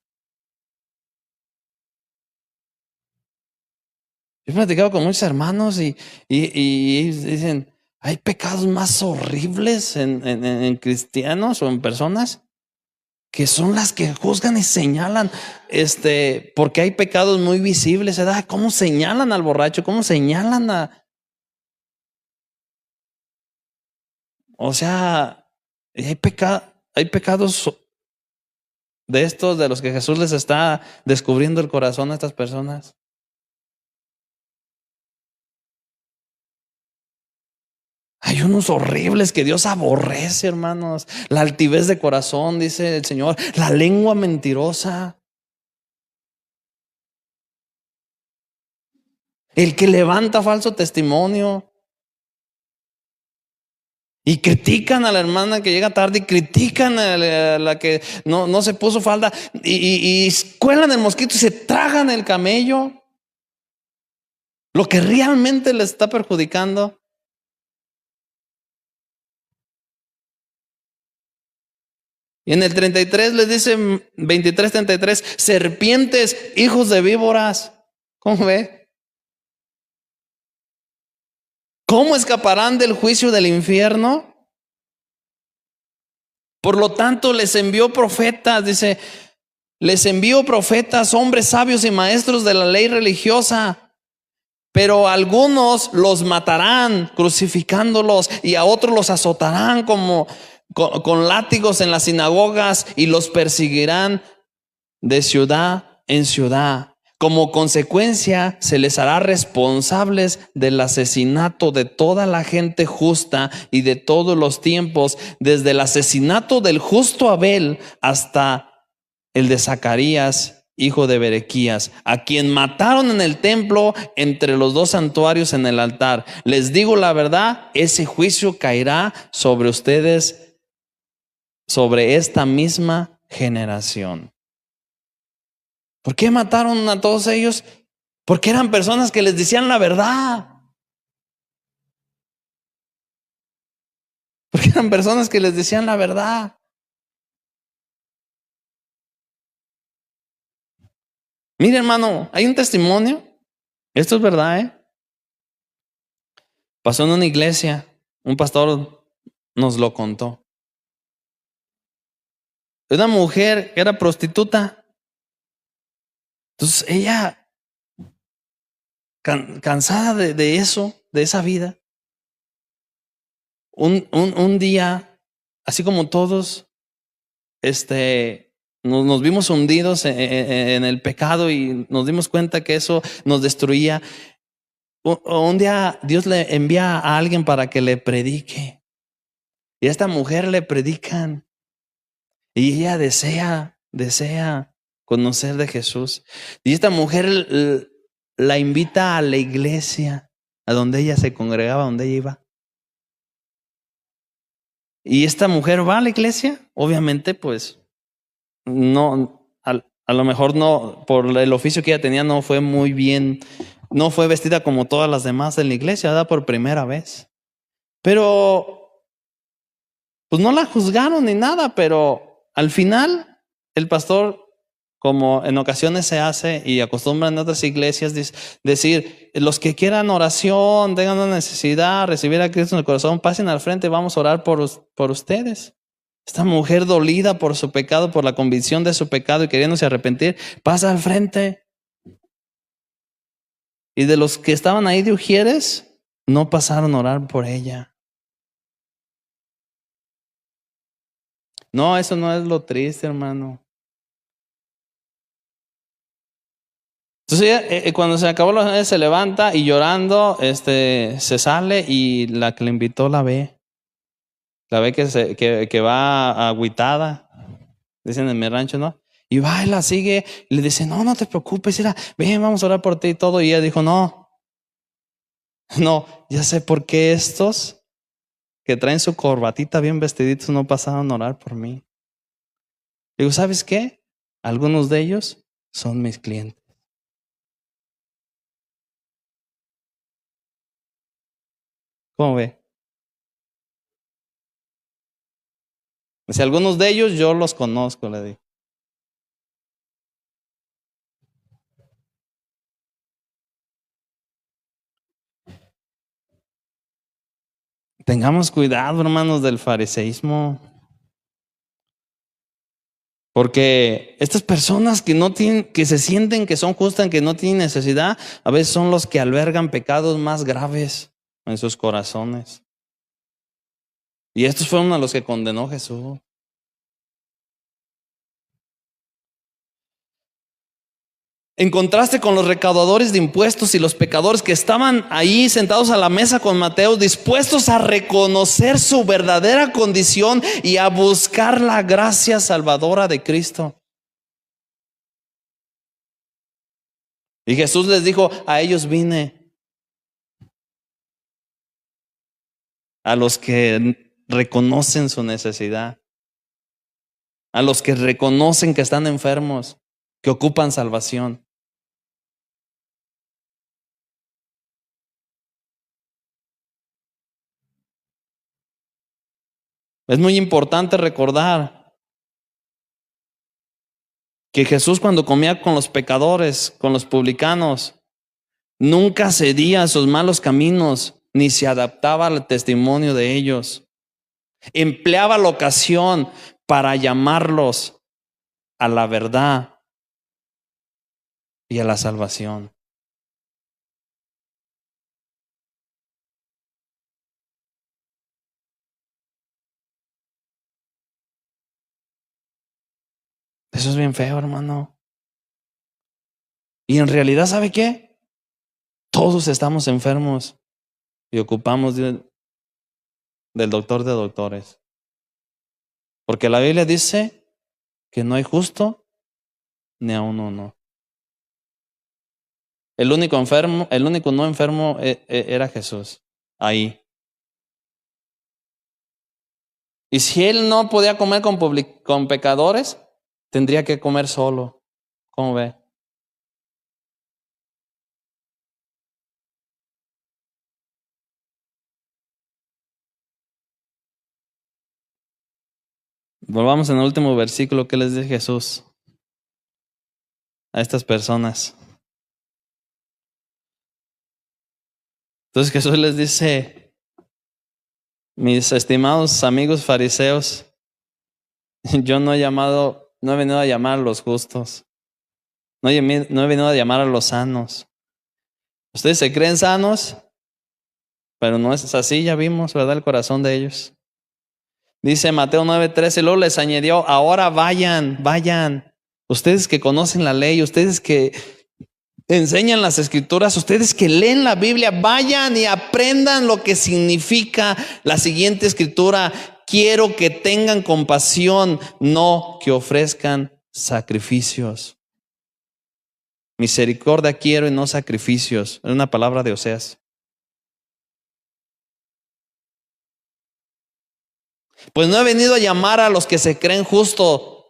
Yo he platicado con muchos hermanos y ellos dicen, hay pecados más horribles en cristianos o en personas que son las que juzgan y señalan, porque hay pecados muy visibles, ¿verdad? ¿Cómo señalan al borracho? ¿Cómo señalan o sea, hay pecados de estos de los que Jesús les está descubriendo el corazón a estas personas? Hay unos horribles que Dios aborrece, hermanos. La altivez de corazón, dice el Señor. La lengua mentirosa. El que levanta falso testimonio. Y critican a la hermana que llega tarde. Y critican a la que no se puso falda. Y cuelan el mosquito y se tragan el camello. Lo que realmente les está perjudicando. Y en el 33 les dice, 23:33, serpientes, hijos de víboras. ¿Cómo ve? ¿Cómo escaparán del juicio del infierno? Por lo tanto, les envió profetas, dice, les envió profetas, hombres sabios y maestros de la ley religiosa, Pero algunos los matarán crucificándolos y a otros los azotarán como con látigos en las sinagogas y los perseguirán de ciudad en ciudad. Como consecuencia, se les hará responsables del asesinato de toda la gente justa y de todos los tiempos, desde el asesinato del justo Abel hasta el de Zacarías, hijo de Berequías, a quien mataron en el templo entre los dos santuarios en el altar. Les digo la verdad, ese juicio caerá sobre ustedes, sobre esta misma generación. ¿Por qué mataron a todos ellos? Porque eran personas que les decían la verdad. Porque eran personas que les decían la verdad. Mire, hermano, hay un testimonio. Esto es verdad, ¿eh? Pasó en una iglesia. Un pastor nos lo contó. Una mujer que era prostituta. Entonces ella, cansada de eso, de esa vida, un día, así como todos, nos vimos hundidos en el pecado y nos dimos cuenta que eso nos destruía. Un día Dios le envía a alguien para que le predique. Y a esta mujer le predican. Y ella desea conocer de Jesús. Y esta mujer la invita a la iglesia, a donde ella se congregaba, donde ella iba. Y esta mujer va a la iglesia, obviamente, pues, no, a lo mejor no, por el oficio que ella tenía, no fue muy bien, no fue vestida como todas las demás en la iglesia, ¿verdad? Por primera vez. Pero, pues no la juzgaron ni nada, pero al final, el pastor, como en ocasiones se hace y acostumbran en otras iglesias, decir, los que quieran oración, tengan una necesidad, recibir a Cristo en el corazón, pasen al frente, vamos a orar por ustedes. Esta mujer dolida por su pecado, por la convicción de su pecado y queriéndose arrepentir, pasa al frente. Y de los que estaban ahí de ujieres, no pasaron a orar por ella. No, eso no es lo triste, hermano. Entonces cuando se acabó la jornada se levanta y llorando se sale y la que le invitó la ve. La ve que va agüitada, dicen en mi rancho, ¿no? Y va y la sigue y le dice, no te preocupes, mira, ven, vamos a orar por ti y todo. Y ella dijo, no, ya sé por qué estos que traen su corbatita bien vestiditos no pasaron a orar por mí. Digo, ¿sabes qué? Algunos de ellos son mis clientes. ¿Cómo ve? Si algunos de ellos yo los conozco, le digo. Tengamos cuidado, hermanos, del fariseísmo. Porque estas personas que no tienen, que se sienten que son justas, que no tienen necesidad, a veces son los que albergan pecados más graves en sus corazones. Y estos fueron a los que condenó Jesús. En contraste con los recaudadores de impuestos y los pecadores que estaban ahí sentados a la mesa con Mateo, dispuestos a reconocer su verdadera condición y a buscar la gracia salvadora de Cristo. Y Jesús les dijo, a ellos vine, a los que reconocen su necesidad, a los que reconocen que están enfermos, que ocupan salvación. Es muy importante recordar que Jesús, cuando comía con los pecadores, con los publicanos, nunca cedía a sus malos caminos ni se adaptaba al testimonio de ellos. Empleaba la ocasión para llamarlos a la verdad y a la salvación. Eso es bien feo, hermano. Y en realidad, ¿sabe qué? Todos estamos enfermos y ocupamos del doctor de doctores. Porque la Biblia dice que no hay justo ni aun uno. El único no enfermo era Jesús. Ahí. Y si él no podía comer con pecadores, tendría que comer solo. ¿Cómo ve? Volvamos en el último versículo que les dice Jesús a estas personas. Entonces Jesús les dice: mis estimados amigos fariseos, yo no he venido a llamar a los justos, no he venido a llamar a los sanos. Ustedes se creen sanos, pero no es así, ya vimos, ¿verdad? El corazón de ellos. Dice Mateo 9:13, luego les añadió: ahora vayan. Ustedes que conocen la ley, ustedes que enseñan las escrituras, ustedes que leen la Biblia, vayan y aprendan lo que significa la siguiente escritura: quiero que tengan compasión, no que ofrezcan sacrificios. Misericordia quiero y no sacrificios. Es una palabra de Oseas. Pues no he venido a llamar a los que se creen justos,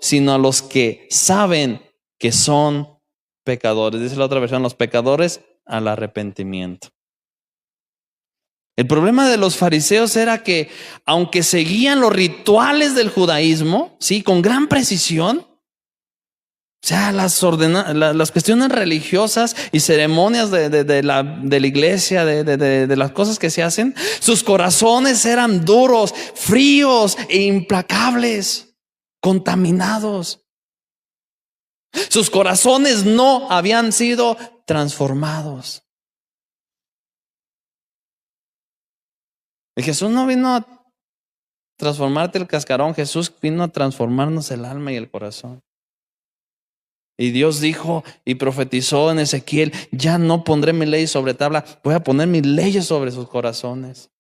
sino a los que saben que son pecadores. Dice la otra versión: los pecadores al arrepentimiento. El problema de los fariseos era que, aunque seguían los rituales del judaísmo, sí, con gran precisión, o sea, las cuestiones religiosas y ceremonias de la iglesia, de las cosas que se hacen, sus corazones eran duros, fríos e implacables, contaminados. Sus corazones no habían sido transformados. Y Jesús no vino a transformarte el cascarón, Jesús vino a transformarnos el alma y el corazón. Y Dios dijo y profetizó en Ezequiel: ya no pondré mi ley sobre tabla, voy a poner mis leyes sobre sus corazones.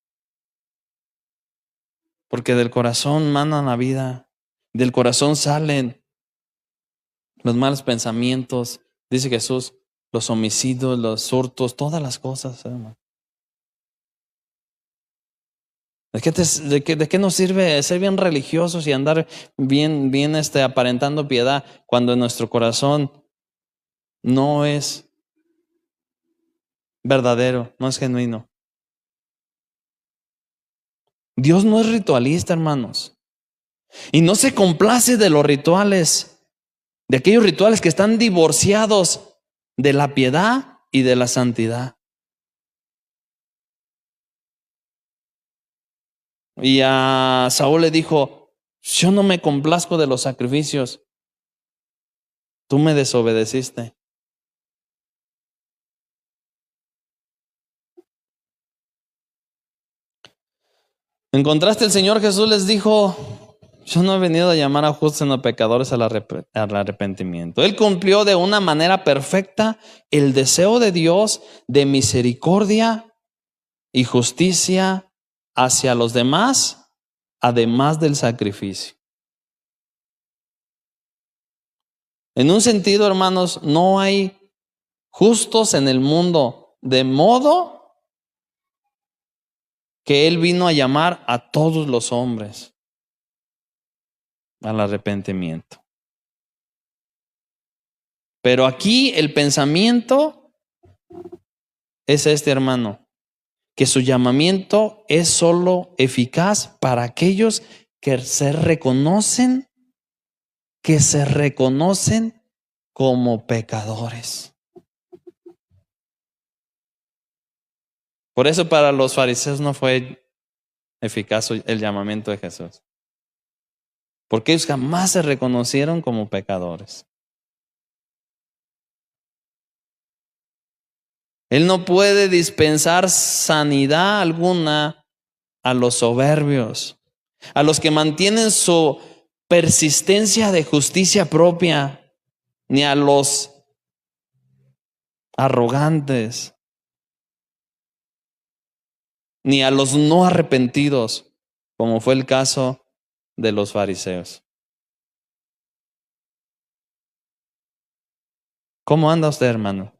Porque del corazón manan la vida, del corazón salen los malos pensamientos, dice Jesús, los homicidios, los hurtos, todas las cosas, hermano. ¿De qué nos sirve ser bien religiosos y andar bien aparentando piedad cuando en nuestro corazón no es verdadero, no es genuino? Dios no es ritualista, hermanos, y no se complace de los rituales, de aquellos rituales que están divorciados de la piedad y de la santidad. Y a Saúl le dijo: yo no me complazco de los sacrificios, tú me desobedeciste. En contraste, el Señor Jesús les dijo: yo no he venido a llamar a justos sino a pecadores al arrepentimiento. Él cumplió de una manera perfecta el deseo de Dios de misericordia y justicia hacia los demás, además del sacrificio. En un sentido, hermanos, no hay justos en el mundo, de modo que Él vino a llamar a todos los hombres al arrepentimiento. Pero aquí el pensamiento es hermano, que su llamamiento es solo eficaz para aquellos que se reconocen como pecadores. Por eso para los fariseos no fue eficaz el llamamiento de Jesús, porque ellos jamás se reconocieron como pecadores. Él no puede dispensar sanidad alguna a los soberbios, a los que mantienen su persistencia de justicia propia, ni a los arrogantes, ni a los no arrepentidos, como fue el caso de los fariseos. ¿Cómo anda usted, hermano?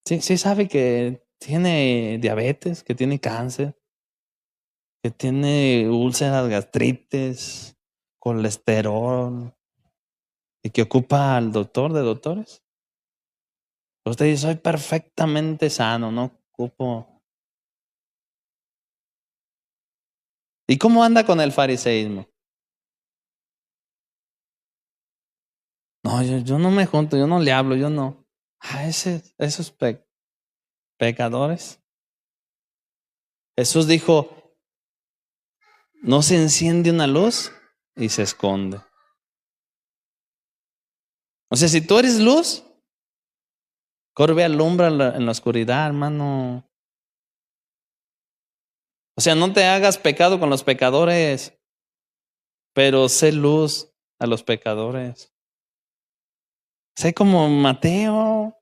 Sí sabe que tiene diabetes, que tiene cáncer, que tiene úlceras, gastritis, colesterol, y que ocupa al doctor de doctores. Usted dice, soy perfectamente sano, no ocupo. ¿Y cómo anda con el fariseísmo? No, yo no me junto, yo no le hablo, yo no. Esos pecadores. Jesús dijo, no se enciende una luz y se esconde. O sea, si tú eres luz, corre, alumbra en la oscuridad, hermano. O sea, no te hagas pecado con los pecadores, pero sé luz a los pecadores. Sé como Mateo.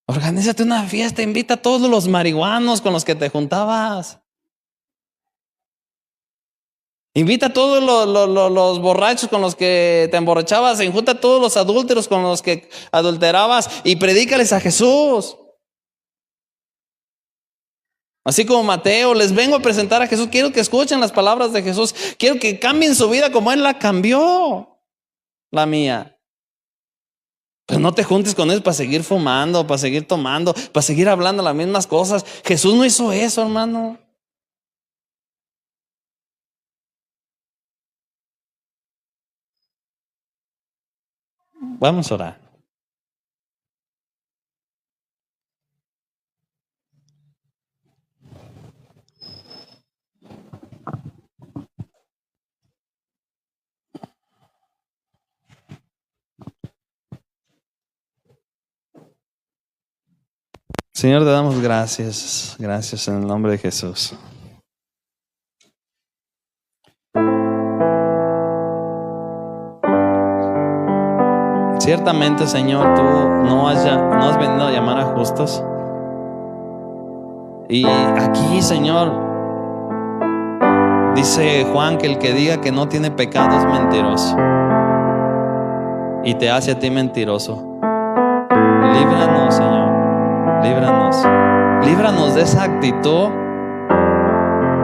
Organízate una fiesta, invita a todos los marihuanos con los que te juntabas. Invita a todos los borrachos con los que te emborrachabas. Junta a todos los adúlteros con los que adulterabas y predícales a Jesús. Así como Mateo, les vengo a presentar a Jesús. Quiero que escuchen las palabras de Jesús. Quiero que cambien su vida como Él la cambió, la mía. Pero no te juntes con ellos para seguir fumando, para seguir tomando, para seguir hablando las mismas cosas. Jesús no hizo eso, hermano. Vamos a orar. Señor, te damos gracias. Gracias en el nombre de Jesús. Ciertamente, Señor, tú no has venido a llamar a justos. Y aquí, Señor, dice Juan que el que diga que no tiene pecado es mentiroso. Y te hace a ti mentiroso. Líbranos, Señor. Líbranos. Líbranos de esa actitud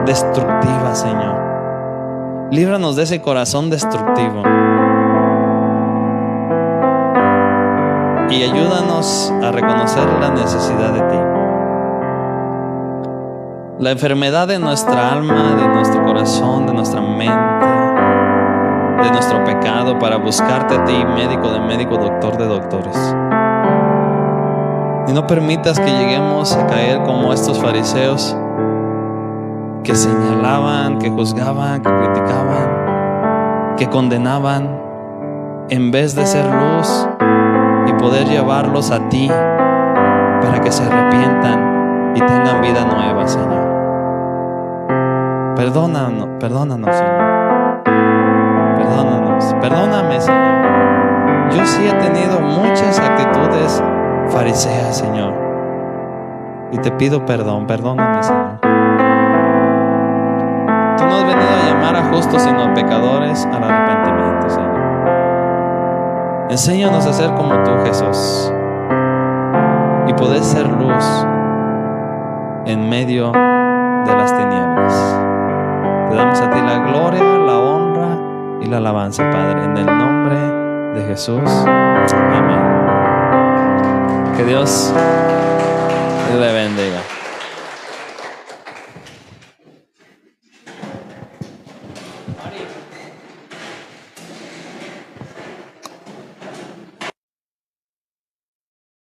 destructiva, Señor. Líbranos de ese corazón destructivo. Y ayúdanos a reconocer la necesidad de ti. La enfermedad de nuestra alma, de nuestro corazón, de nuestra mente, de nuestro pecado, para buscarte a ti, médico de médico, doctor de doctores. Y no permitas que lleguemos a caer como estos fariseos que señalaban, que juzgaban, que criticaban, que condenaban, en vez de ser luz y poder llevarlos a ti para que se arrepientan y tengan vida nueva, Señor. Perdónanos, Señor. Perdóname, Señor. Yo sí he tenido muchas actitudes fariseas, Señor. Y te pido perdóname, Señor. Tú no has venido a llamar a justos, sino a pecadores al arrepentimiento, Señor. Enséñanos a ser como tú, Jesús, y poder ser luz en medio de las tinieblas. Te damos a ti la gloria, la honra y la alabanza, Padre, en el nombre de Jesús. Amén. Que Dios le bendiga.